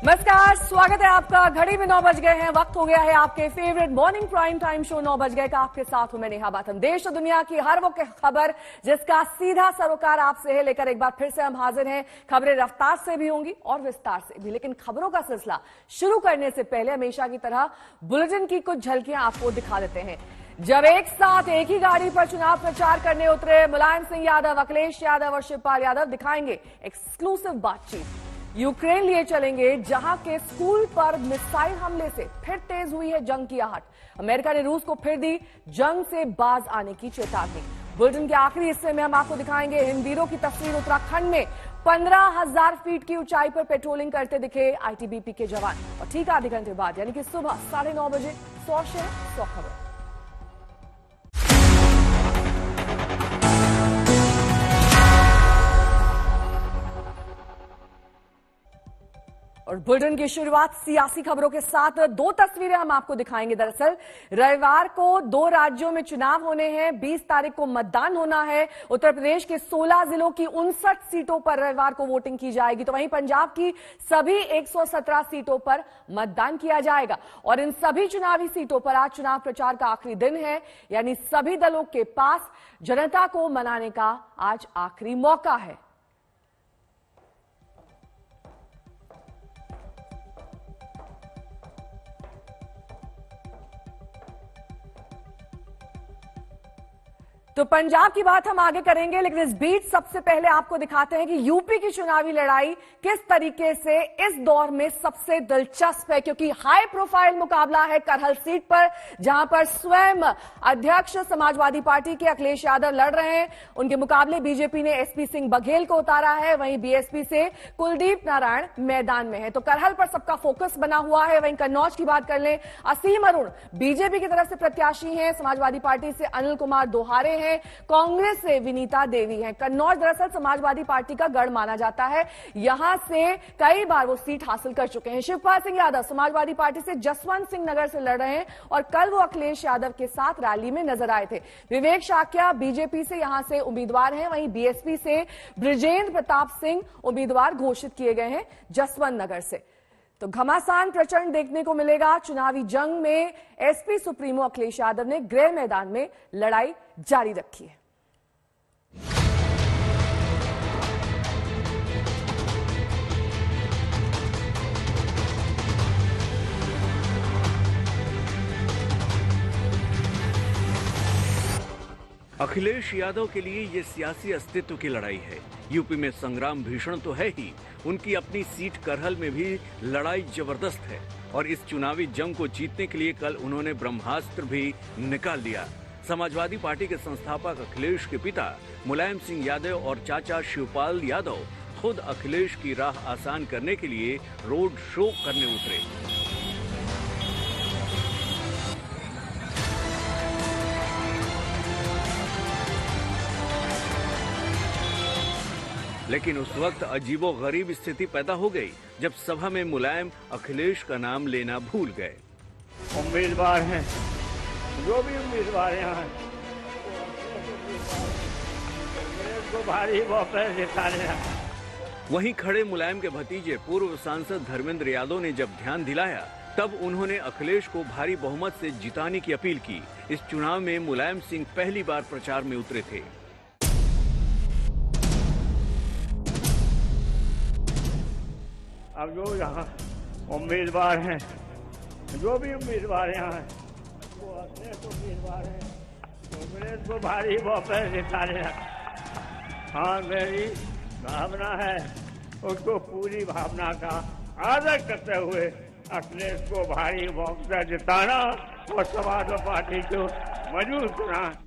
नमस्कार, स्वागत है आपका। घड़ी में 9 बज गए हैं। वक्त हो गया है आपके favourite morning prime time show 9 बज गए का। आपके साथ हूं मैं नेहा बाथम। देश और दुनिया की हर वो खबर जिसका सीधा सरोकार आपसे है, लेकर एक बार फिर से हम हाजिर हैं। खबरें रफ्तार से भी होंगी और विस्तार से भी, लेकिन खबरों का सिलसिला शुरू करने से पहले हमेशा की तरह बुलेटिन की कुछ झलकियां आपको दिखा देते हैं। जब एक साथ एक ही गाड़ी पर चुनाव प्रचार करने उतरे मुलायम सिंह यादव, अखिलेश यादव और शिवपाल यादव, दिखाएंगे एक्सक्लूसिव बातचीत। यूक्रेन लिए चलेंगे, जहां के स्कूल पर मिसाइल हमले से फिर तेज हुई है जंग की आहट। अमेरिका ने रूस को फिर दी जंग से बाज आने की चेतावनी। बुलेटिन के आखिरी हिस्से में हम आपको दिखाएंगे हिमवीरों की तस्वीर। उत्तराखंड में 15,000 फीट की ऊंचाई पर पेट्रोलिंग करते दिखे आईटीबीपी के जवान। और ठीक आधे घंटे बाद यानी कि सुबह 9:30 बजे 100 शहर 100 खबर। और बुलेटिन की शुरुआत सियासी खबरों के साथ। दो तस्वीरें हम आपको दिखाएंगे। दरअसल रविवार को 2 राज्यों में चुनाव होने हैं। 20 तारीख को मतदान होना है। उत्तर प्रदेश के 16 जिलों की 59 सीटों पर रविवार को वोटिंग की जाएगी, तो वहीं पंजाब की सभी 117 सीटों पर मतदान किया जाएगा। और इन सभी चुनावी सीटों पर आज चुनाव प्रचार का आखिरी दिन है, यानी सभी दलों के पास जनता को मनाने का आज आखिरी मौका है। तो पंजाब की बात हम आगे करेंगे, लेकिन इस बीच सबसे पहले आपको दिखाते हैं कि यूपी की चुनावी लड़ाई किस तरीके से इस दौर में सबसे दिलचस्प है, क्योंकि हाई प्रोफाइल मुकाबला है करहल सीट पर, जहां पर स्वयं अध्यक्ष समाजवादी पार्टी के अखिलेश यादव लड़ रहे हैं। उनके मुकाबले बीजेपी ने एसपी सिंह बघेल को उतारा है, वहीं बीएसपी से कुलदीप नारायण मैदान में है। तो करहल पर सबका फोकस बना हुआ है। वहीं कन्नौज की बात कर लें, असीम अरुण बीजेपी की तरफ से प्रत्याशी हैं, समाजवादी पार्टी से अनिल कुमार दोहारे हैं, कांग्रेस से विनीता देवी हैं। कन्नौज दरअसल समाजवादी पार्टी का गढ़ माना जाता है, यहां से कई बार वो सीट हासिल कर चुके हैं। शिवपाल सिंह यादव समाजवादी पार्टी से जसवंत सिंह नगर से लड़ रहे हैं और कल वो अखिलेश यादव के साथ रैली में नजर आए थे। विवेक शाक्या बीजेपी से यहां से उम्मीदवार हैं, वहीं बीएसपी से बृजेंद्र प्रताप सिंह उम्मीदवार घोषित किए गए हैं जसवंत नगर से। तो घमासान प्रचंड देखने को मिलेगा। चुनावी जंग में एसपी सुप्रीमो अखिलेश यादव ने गृह मैदान में लड़ाई जारी रखी है। अखिलेश यादव के लिए ये सियासी अस्तित्व की लड़ाई है। यूपी में संग्राम भीषण तो है ही, उनकी अपनी सीट करहल में भी लड़ाई जबरदस्त है। और इस चुनावी जंग को जीतने के लिए कल उन्होंने ब्रह्मास्त्र भी निकाल दिया। समाजवादी पार्टी के संस्थापक अखिलेश के पिता मुलायम सिंह यादव और चाचा शिवपाल यादव खुद अखिलेश की राह आसान करने के लिए रोड शो करने उतरे। लेकिन उस वक्त अजीबोगरीब स्थिति पैदा हो गई जब सभा में मुलायम अखिलेश का नाम लेना भूल गए। उम्मीदवार हैं, जो भी उम्मीदवार यहाँ को भारी बहुमत जिताने हैं। वहीं खड़े मुलायम के भतीजे पूर्व सांसद धर्मेंद्र यादव ने जब ध्यान दिलाया, तब उन्होंने अखिलेश को भारी बहुमत से जिताने की अपील की। इस चुनाव में मुलायम सिंह पहली बार प्रचार में उतरे थे। अब जो यहाँ उम्मीदवार हैं, जो भी उम्मीदवार यहाँ हैं, वो अखिलेश उम्मीदवार हैं, कांग्रेस को भारी बहुमत जिताने हैं। हाँ, मेरी भावना है, उसको पूरी भावना का आदर करते हुए अखिलेश को भारी बहुमत जिताना और समाजवादी पार्टी को मजबूत करना।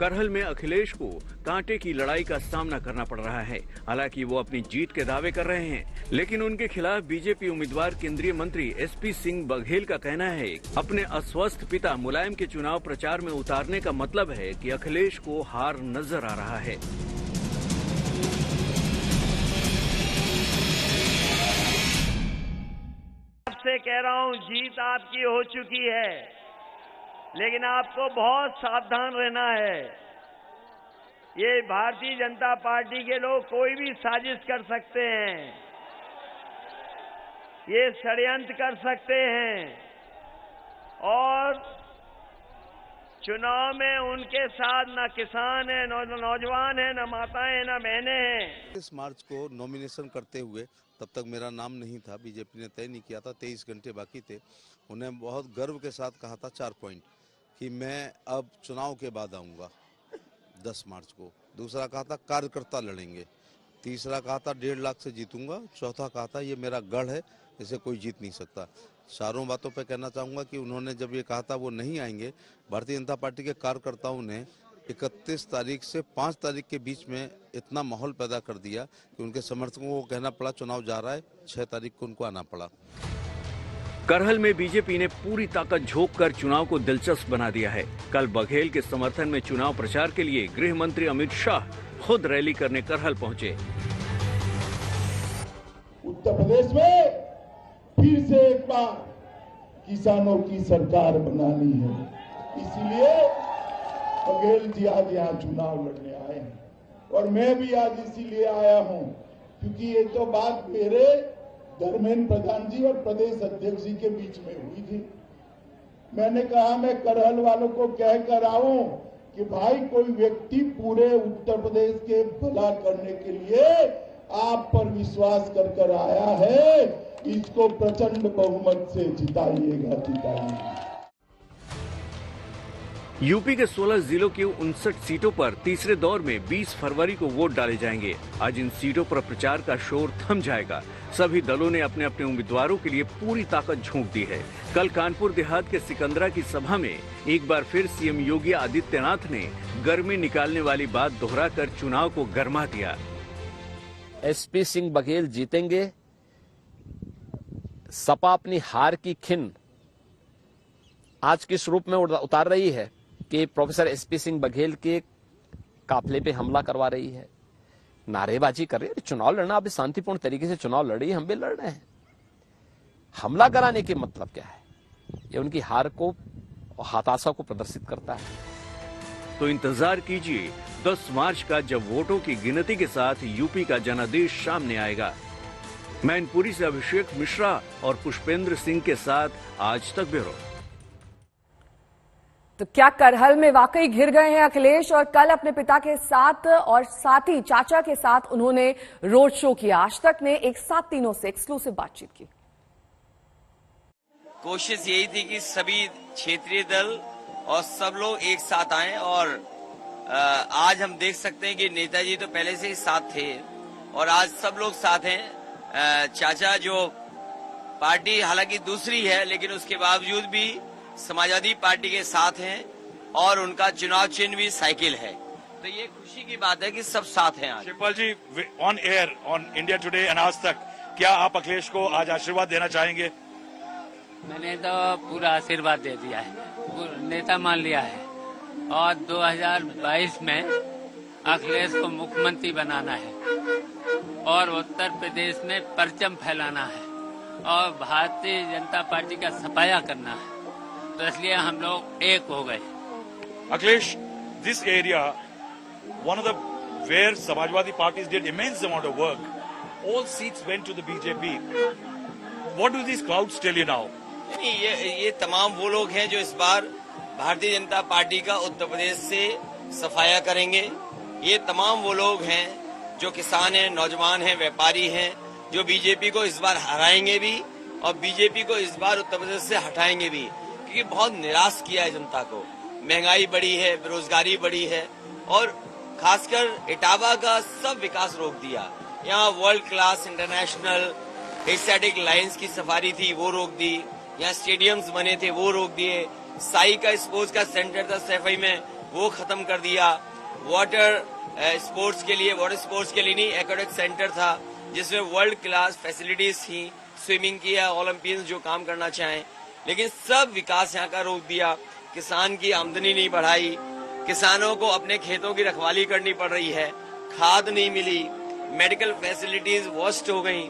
करहल में अखिलेश को कांटे की लड़ाई का सामना करना पड़ रहा है। हालांकि वो अपनी जीत के दावे कर रहे हैं, लेकिन उनके खिलाफ बीजेपी उम्मीदवार केंद्रीय मंत्री एसपी सिंह बघेल का कहना है, अपने अस्वस्थ पिता मुलायम के चुनाव प्रचार में उतारने का मतलब है कि अखिलेश को हार नजर आ रहा है। आपसे कह रहा हूँ, जीत आपकी हो चुकी है, लेकिन आपको बहुत सावधान रहना है। ये भारतीय जनता पार्टी के लोग कोई भी साजिश कर सकते हैं। ये षड्यंत्र कर सकते हैं और चुनाव में उनके साथ न किसान है, न नौजवान है, न माताएं, न बहनें हैं। इस मार्च को नॉमिनेशन करते हुए तब तक मेरा नाम नहीं था, बीजेपी ने तय नहीं किया था, 23 घंटे बाकी थे। उन्हें बहुत गर्व के साथ कहा था 4 पॉइंट कि मैं अब चुनाव के बाद आऊँगा 10 मार्च को। दूसरा कहा था कार्यकर्ता लड़ेंगे। तीसरा कहा था 1.5 लाख से जीतूंगा। चौथा कहा था ये मेरा गढ़ है, इसे कोई जीत नहीं सकता। चारों बातों पे कहना चाहूँगा कि उन्होंने जब ये कहा था वो नहीं आएंगे, भारतीय जनता पार्टी के कार्यकर्ताओं ने 31 तारीख से 5 तारीख के बीच में इतना माहौल पैदा कर दिया कि उनके समर्थकों को कहना पड़ा चुनाव जा रहा है, 6 तारीख को उनको आना पड़ा। करहल में बीजेपी ने पूरी ताकत झोंक कर चुनाव को दिलचस्प बना दिया है। कल बघेल के समर्थन में चुनाव प्रचार के लिए गृह मंत्री अमित शाह खुद रैली करने करहल पहुंचे। उत्तर प्रदेश में फिर से एक बार किसानों की सरकार बनानी है, इसलिए बघेल जी आज यहाँ चुनाव लड़ने आए हैं और मैं भी आज इसीलिए आया हूँ क्योंकि ये तो बात मेरे धर्मेंद्र प्रधान जी और प्रदेश अध्यक्ष जी के बीच में हुई थी। मैंने कहा मैं करहल वालों को कह कर आऊं कि भाई कोई व्यक्ति पूरे उत्तर प्रदेश के भला करने के लिए आप पर विश्वास कर आया है, इसको प्रचंड बहुमत से जिताइएगा। यूपी के 16 जिलों की 59 सीटों पर तीसरे दौर में 20 फरवरी को वोट डाले जाएंगे। आज इन सीटों पर प्रचार का शोर थम जाएगा। सभी दलों ने अपने अपने उम्मीदवारों के लिए पूरी ताकत झोंक दी है। कल कानपुर देहात के सिकंदरा की सभा में एक बार फिर सीएम योगी आदित्यनाथ ने गर्मी निकालने वाली बात दोहराकर चुनाव को गरमा दिया। एसपी सिंह बघेल जीतेंगे। सपा अपनी हार की खिन आज किस रूप में उतार रही है कि प्रोफेसर एसपी सिंह बघेल के काफिले पे हमला करवा रही है, नारेबाजी कर रही है। चुनाव लड़ना, अभी शांतिपूर्ण तरीके से चुनाव लड़ी, हम भी लड़ रहे हैं। हमला कराने के मतलब क्या है? ये उनकी हार को, हताशा को प्रदर्शित करता है। तो इंतजार कीजिए 10 मार्च का, जब वोटों की गिनती के साथ यूपी का जनादेश सामने आएगा। मैनपुरी से अभिषेक मिश्रा और पुष्पेंद्र सिंह के साथ आज तक ब्यूरो। तो क्या करहल में वाकई घिर गए हैं अखिलेश? और कल अपने पिता के साथ और साथ ही चाचा के साथ उन्होंने रोड शो किया। आज तक ने एक साथ तीनों से एक्सक्लूसिव बातचीत की। कोशिश यही थी कि सभी क्षेत्रीय दल और सब लोग एक साथ आए और आज हम देख सकते हैं कि नेताजी तो पहले से ही साथ थे और आज सब लोग साथ हैं। चाचा जो पार्टी हालांकि दूसरी है लेकिन उसके बावजूद भी समाजवादी पार्टी के साथ हैं और उनका चुनाव चिन्ह भी साइकिल है, तो ये खुशी की बात है कि सब साथ हैं। आज Shivpal ji, on air on India Today and Aaj Tak, क्या आप अखिलेश को आज आशीर्वाद देना चाहेंगे? मैंने तो पूरा आशीर्वाद दे दिया है, नेता मान लिया है और 2022 में अखिलेश को मुख्यमंत्री बनाना है और उत्तर प्रदेश में परचम फैलाना है और भारतीय जनता पार्टी का सफाया करना है, तो इसलिए हम लोग एक हो गए। Akhilesh, this area, one of the where Samajwadi parties did immense amount of work, all seats went to the BJP. What do these crowds tell you now? नहीं, ये तमाम वो लोग हैं जो इस बार भारतीय जनता पार्टी का उत्तर प्रदेश से सफाया करेंगे। ये तमाम वो लोग हैं जो किसान हैं, नौजवान हैं, व्यापारी हैं, जो बीजेपी को इस बार हराएंगे भी और बीजेपी को इस बार उत्तर प्रदेश से हटाएंगे भी, क्योंकि बहुत निराश किया है जनता को। महंगाई बढ़ी है, बेरोजगारी बढ़ी है और खासकर इटावा का सब विकास रोक दिया। यहाँ world class international Asiatic lines की सफारी थी, वो रोक दी। यहाँ स्टेडियम्स बने थे, वो रोक दिए। साई का स्पोर्ट्स का सेंटर था सैफई में, वो खत्म कर दिया। वाटर स्पोर्ट्स के लिए, वाटर स्पोर्ट्स के लिए नहीं, एक्वेटिक सेंटर था जिसमें वर्ल्ड क्लास फैसिलिटीज थी स्विमिंग की या ओलंपियंस जो काम करना चाहें, लेकिन सब विकास यहाँ का रोक दिया। किसान की आमदनी नहीं बढ़ाई, किसानों को अपने खेतों की रखवाली करनी पड़ रही है, खाद नहीं मिली, मेडिकल फैसिलिटीज वर्स्ट हो गई।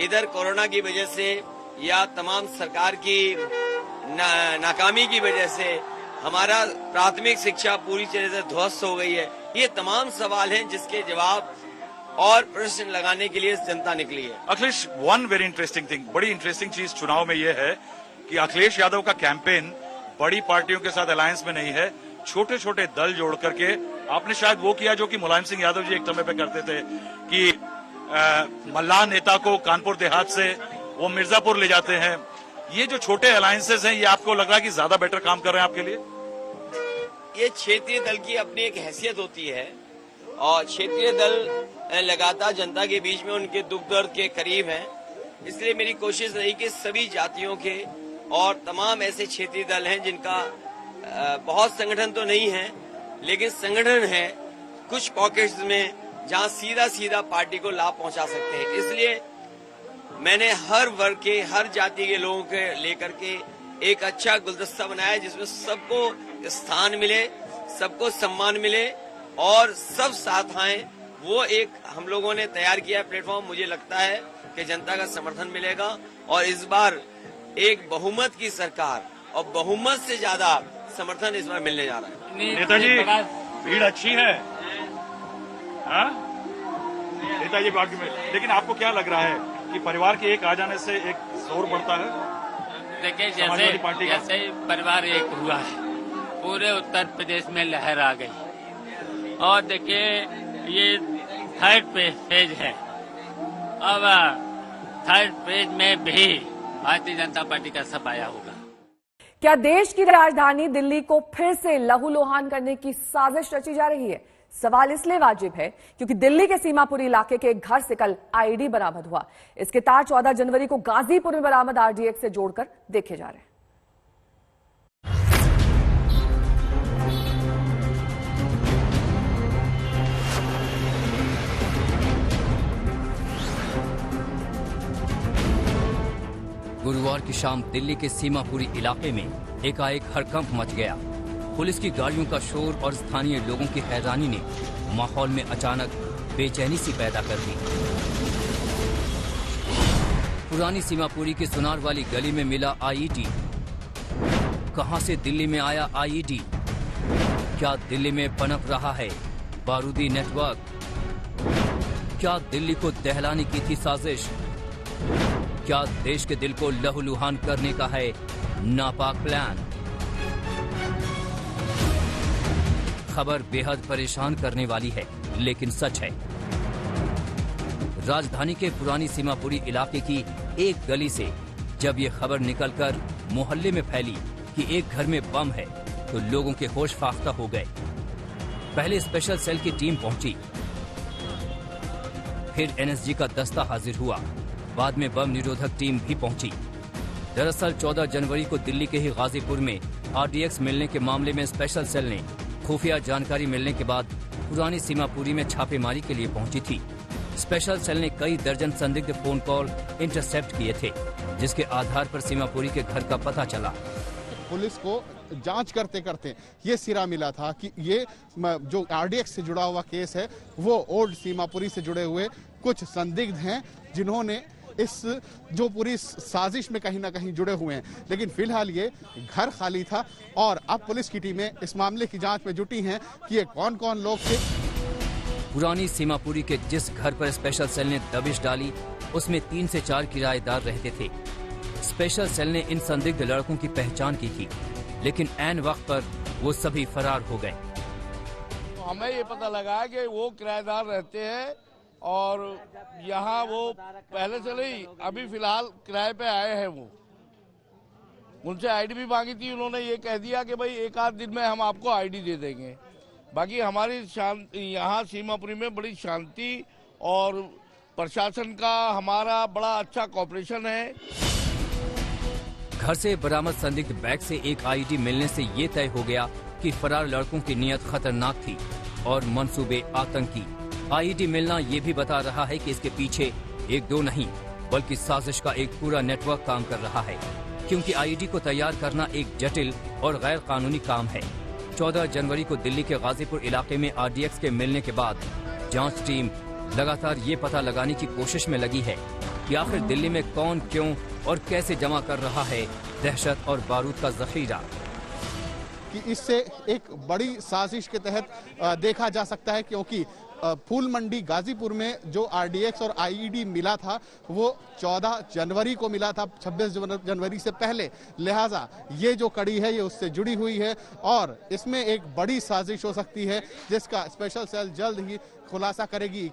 इधर कोरोना की वजह से या तमाम सरकार की नाकामी की वजह से हमारा प्राथमिक शिक्षा पूरी तरह से ध्वस्त हो गई है। ये तमाम सवाल हैं जिसके जवाब और प्रश्न लगाने के लिए जनता निकली है। Akhilesh, one very interesting thing, बड़ी इंटरेस्टिंग चीज चुनाव में ये है कि अखिलेश यादव का कैंपेन बड़ी पार्टियों के साथ अलायंस में नहीं है, छोटे छोटे दल जोड़ करके आपने शायद वो किया जो कि मुलायम सिंह यादव जी एक समय पे करते थे कि मल्लाह नेता को कानपुर देहात से वो मिर्जापुर ले जाते हैं। ये जो छोटे अलायंसेस हैं, ये आपको लग रहा है कि ज्यादा बेटर काम कर रहे हैं आपके लिए? ये क्षेत्रीय दल की अपनी एक हैसियत होती है और क्षेत्रीय दल लगातार जनता के बीच में उनके दुख दर्द के करीब हैं। इसलिए मेरी कोशिश रही कि सभी जातियों के और तमाम ऐसे क्षेत्रीय दल हैं जिनका बहुत संगठन तो नहीं है लेकिन संगठन है कुछ पॉकेट्स में जहां सीधा सीधा पार्टी को लाभ पहुंचा सकते हैं। इसलिए मैंने हर वर्ग के, हर जाति के लोगों के लेकर के एक अच्छा गुलदस्ता बनाया जिसमें सबको स्थान मिले, सबको सम्मान मिले और सब साथ आए। वो एक हम लोगों ने तैयार किया प्लेटफॉर्म। मुझे लगता है कि जनता का समर्थन मिलेगा और इस बार एक बहुमत की सरकार और बहुमत से ज्यादा समर्थन इस बार मिलने जा रहा है। नेताजी, भीड़ अच्छी है नेताजी बाकी में, लेकिन आपको क्या लग रहा है कि परिवार के एक आ जाने से एक जोर बढ़ता है? देखिए, जैसे परिवार एक हुआ है, पूरे उत्तर प्रदेश में लहर आ गई और देखिए ये थर्ड फेज है। अब थर्ड फेज में भी भारतीय जनता पार्टी का सफाया होगा। क्या देश की राजधानी दिल्ली को फिर से लहूलुहान करने की साजिश रची जा रही है? सवाल इसलिए वाजिब है क्योंकि दिल्ली के सीमापुरी इलाके के एक घर से कल आईईडी बरामद हुआ। इसके तार 14 जनवरी को गाजीपुर में बरामद आरडीएक्स से जोड़कर देखे जा रहे हैं। गुरुवार की शाम दिल्ली के सीमापुरी इलाके में एकाएक हड़कंप मच गया। पुलिस की गाड़ियों का शोर और स्थानीय लोगों की हैरानी ने माहौल में अचानक बेचैनी सी पैदा कर दी। पुरानी सीमापुरी के सुनार वाली गली में मिला आईईडी। कहां से दिल्ली में आया आईईडी? क्या दिल्ली में पनप रहा है बारूदी नेटवर्क? क्या दिल्ली को दहलाने की थी साजिश? क्या देश के दिल को लहूलुहान करने का है नापाक प्लान? खबर बेहद परेशान करने वाली है लेकिन सच है। राजधानी के पुरानी सीमापुरी इलाके की एक गली से जब ये खबर निकलकर मोहल्ले में फैली कि एक घर में बम है तो लोगों के होश फाख्ता हो गए। पहले स्पेशल सेल की टीम पहुंची, फिर एनएसजी का दस्ता हाजिर हुआ, बाद में बम निरोधक टीम भी पहुंची। दरअसल 14 जनवरी को दिल्ली के ही गाजीपुर में आरडीएक्स मिलने के मामले में स्पेशल सेल ने खुफिया जानकारी मिलने के बाद पुरानी सीमापुरी में छापेमारी के लिए पहुंची थी। स्पेशल सेल ने कई दर्जन संदिग्ध फोन कॉल इंटरसेप्ट किए थे जिसके आधार पर सीमापुरी के घर का पता चला। पुलिस को जांच करते करते ये सिरा मिला था कि ये जो आरडीएक्स से जुड़ा हुआ केस है वो ओल्ड सीमापुरी से जुड़े हुए कुछ संदिग्ध हैं जिन्होंने इस जो पूरी साजिश में कहीं ना कहीं जुड़े हुए हैं। लेकिन फिलहाल ये घर खाली था और अब पुलिस की टीमें इस मामले की जांच में जुटी हैं कि ये कौन कौन लोग थे। पुरानी सीमापुरी के जिस घर पर स्पेशल सेल ने दबिश डाली उसमें 3 से 4 किराएदार रहते थे। स्पेशल सेल ने इन संदिग्ध लड़कों की पहचान की थी लेकिन ऐन वक्त पर वो सभी फरार हो गए। हमें ये पता लगा कि वो किराएदार रहते हैं और यहाँ वो पहले से नहीं, अभी फिलहाल किराए पे आए हैं। वो उनसे आईडी भी मांगी थी, उन्होंने ये कह दिया कि भाई एक आध दिन में हम आपको आईडी दे देंगे। बाकी हमारी यहाँ सीमापुरी में बड़ी शांति और प्रशासन का हमारा बड़ा अच्छा कॉपरेशन है। घर से बरामद संदिग्ध बैग से एक आईडी मिलने से ये तय हो गया कि फरार लड़कों की नीयत खतरनाक थी और मंसूबे आतंकी। आईडी मिलना ये भी बता रहा है कि इसके पीछे एक दो नहीं बल्कि साजिश का एक पूरा नेटवर्क काम कर रहा है, क्योंकि आईडी को तैयार करना एक जटिल और गैर कानूनी काम है। 14 जनवरी को दिल्ली के गाजीपुर इलाके में आरडीएक्स के मिलने के बाद जांच टीम लगातार ये पता लगाने की कोशिश में लगी है कि आखिर दिल्ली में कौन, क्यों और कैसे जमा कर रहा है दहशत और बारूद का जखीरा। कि इससे एक बड़ी साजिश के तहत देखा जा सकता है, क्योंकि फूल मंडी गाजीपुर में जो आरडीएक्स और आईईडी मिला था वो 14 जनवरी को मिला था, 26 जनवरी से पहले। लिहाजा ये जो कड़ी है ये उससे जुड़ी हुई है और इसमें एक बड़ी साजिश हो सकती है जिसका स्पेशल सेल जल्द ही खुलासा करेगी।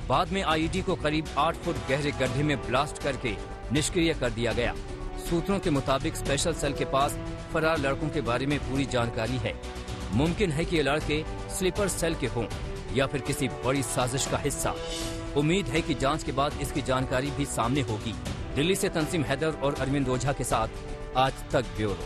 बाद में आईईडी को करीब 8 फुट गहरे गड्ढे में ब्लास्ट करके निष्क्रिय कर दिया गया। सूत्रों के मुताबिक स्पेशल सेल के पास फरार लड़कों के बारे में पूरी जानकारी है। मुमकिन है कि ये लड़के स्लीपर सेल के हों या फिर किसी बड़ी साजिश का हिस्सा। उम्मीद है कि जांच के बाद इसकी जानकारी भी सामने होगी। दिल्ली से तंसीम हैदर और अरविंद ओझा के साथ आज तक ब्यूरो।